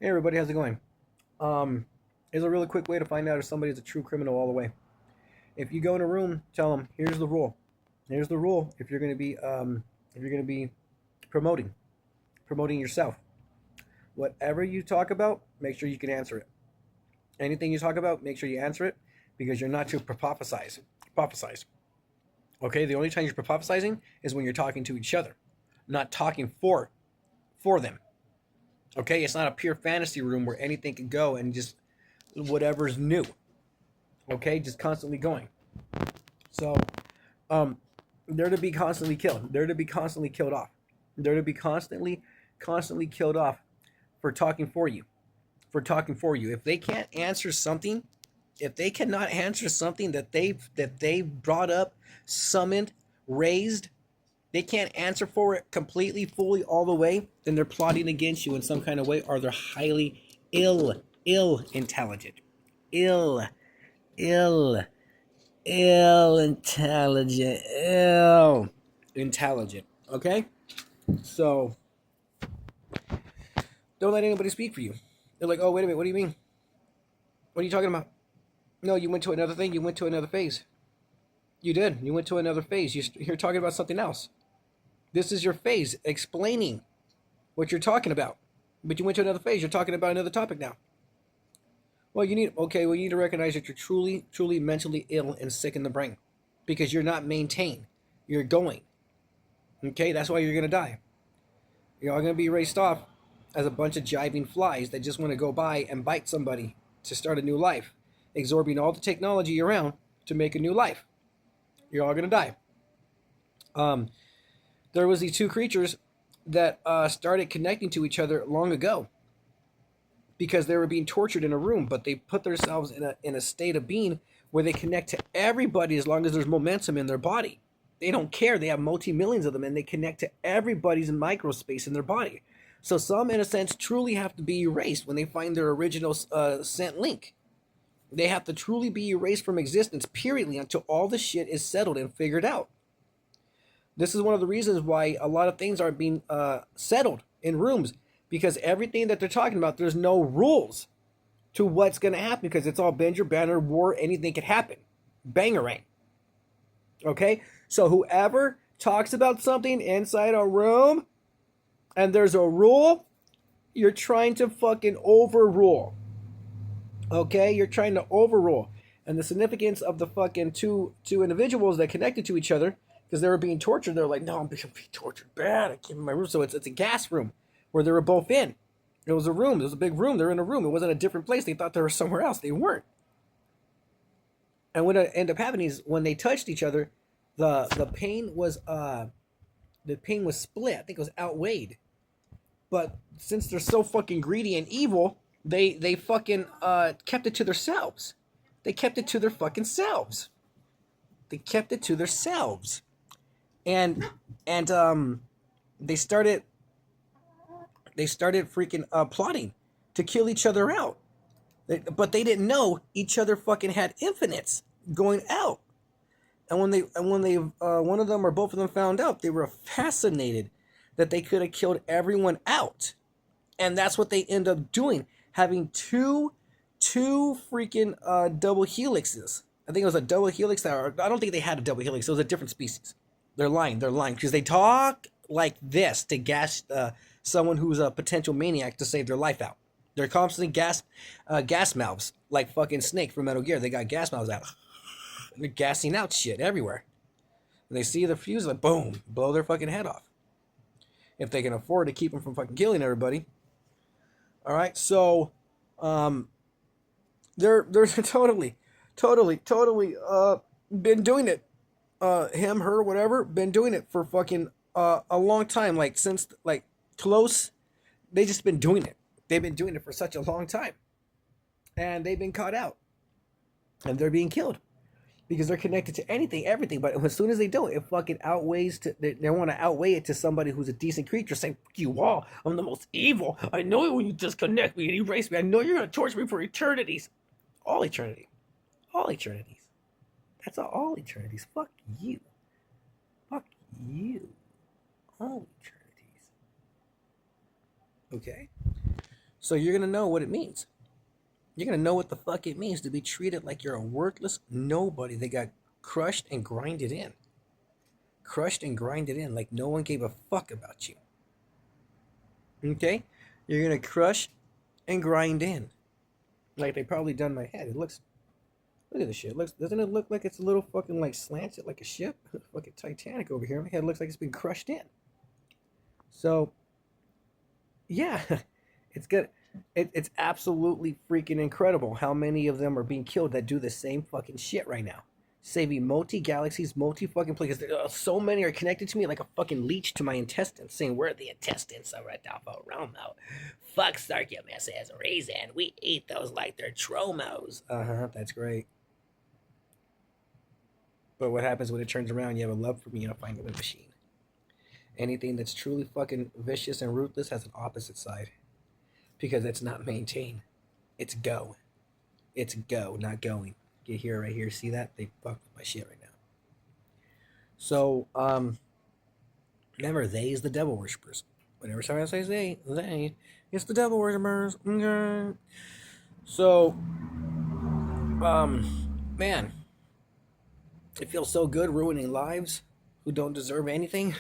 Hey everybody, how's it going? Here's a really quick way to find out if somebody's a true criminal all the way. If you go in a room, tell them, "Here's the rule. Here's the rule. If you're going to be promoting, promoting yourself, whatever you talk about, make sure you can answer it. Anything you talk about, make sure you answer it, because you're not to prophesize. Prophesize. Okay. The only time you're prophesizing is when you're talking to each other, not talking for them. Okay. It's not a pure fantasy room where anything can go and just whatever's new. Okay, just constantly going. So, um, they're to be constantly killed. They're to be constantly killed off. They're to be constantly killed off for talking for you. For talking for you. If they can't answer something, if they cannot answer something that they brought up, summoned, raised, they can't answer for it completely, fully, all the way, then they're plotting against you in some kind of way, or they're highly ill intelligent. Ill, ill ill intelligent. Okay? So don't let anybody speak for you. They're like, oh, wait a minute, what do you mean? What are you talking about? No, you went to another thing, you went to another phase. You did. You went to another phase. You're talking about something else. This is your phase explaining what you're talking about. But you went to another phase. You're talking about another topic now. Well, you need to recognize that you're truly mentally ill and sick in the brain because you're not maintained. You're going. Okay, that's why you're gonna die. You're all going to be raced off as a bunch of jiving flies that just want to go by and bite somebody to start a new life, absorbing all the technology around to make a new life. You're all going to die. Um, there was these two creatures that started connecting to each other long ago because they were being tortured in a room, but they put themselves in a state of being where they connect to everybody as long as there's momentum in their body. They don't care. They have multi-millions of them, and they connect to everybody's microspace in their body. So some, in a sense, truly have to be erased when they find their original sent link. They have to truly be erased from existence, periodly, until all the shit is settled and figured out. This is one of the reasons why a lot of things aren't being settled in rooms, because everything that they're talking about, there's no rules to what's going to happen, because it's all bend your banner, war, anything could happen. Bangarang. Okay? So whoever talks about something inside a room and there's a rule, you're trying to fucking overrule. Okay? You're trying to overrule. And the significance of the fucking two individuals that connected to each other, because they were being tortured, they're like, no, I'm being tortured bad. I can't in my room. So it's a gas room where they were both in. It was a room. It was a big room. They're in a room. It wasn't a different place. They thought they were somewhere else. They weren't. And what ended up happening is when they touched each other, the pain was split. I think it was outweighed. But since they're so fucking greedy and evil, they fucking kept it to themselves. They kept it to their fucking selves. They kept it to themselves. And and they started freaking plotting to kill each other out. But they didn't know each other fucking had infinites going out. And when they one of them or both of them found out, they were fascinated that they could have killed everyone out. And that's what they end up doing, having two freaking double helixes. I think it was a double helix. I don't think they had a double helix. It was a different species. They're lying. They're lying because they talk like this to gas someone who's a potential maniac to save their life out. They're constantly gas mouths like fucking Snake from Metal Gear. They got gas mouths out. They're gassing out shit everywhere. And they see the fuse, like boom, blow their fucking head off. If they can afford to keep them from fucking killing everybody. All right, so they're totally been doing it. Him, her, whatever, been doing it for fucking a long time. Like since like close, they just been doing it. They've been doing it for such a long time, and they've been caught out, and they're being killed because they're connected to anything, everything. But as soon as they do it, it fucking outweighs to they want to outweigh it to somebody who's a decent creature, saying, "Fuck you all, I'm the most evil. I know it when you disconnect me and erase me. I know you're gonna torture me for eternities, all eternity, all eternities. That's all eternities. Fuck you, fuck you, all eternities." Okay. So you're going to know what it means. You're going to know what the fuck it means to be treated like you're a worthless nobody that got crushed and grinded in. Crushed and grinded in like no one gave a fuck about you. Okay? You're going to crush and grind in. Like they probably done my head. It looks, look at this shit. Doesn't it look like it's a little fucking like slanted like a ship? Fucking Titanic over here. My head looks like it's been crushed in. So, yeah, it's good. It's absolutely freaking incredible how many of them are being killed that do the same fucking shit right now. Saving multi galaxies, multi fucking places. So many are connected to me like a fucking leech to my intestines, saying we're the intestines of Rodolfo Romo. Fuck Sarkimus as a reason. We eat those like they're tromos. That's great. But what happens when it turns around? You have a love for me and a find a machine. Anything that's truly fucking vicious and ruthless has an opposite side. Because it's not maintain. It's go. It's go, not going. Get here, right here. See that? They fucked with my shit right now. So, remember, they is the devil worshippers. Whenever someone says they, it's the devil worshippers. Okay. So, man, it feels so good ruining lives who don't deserve anything.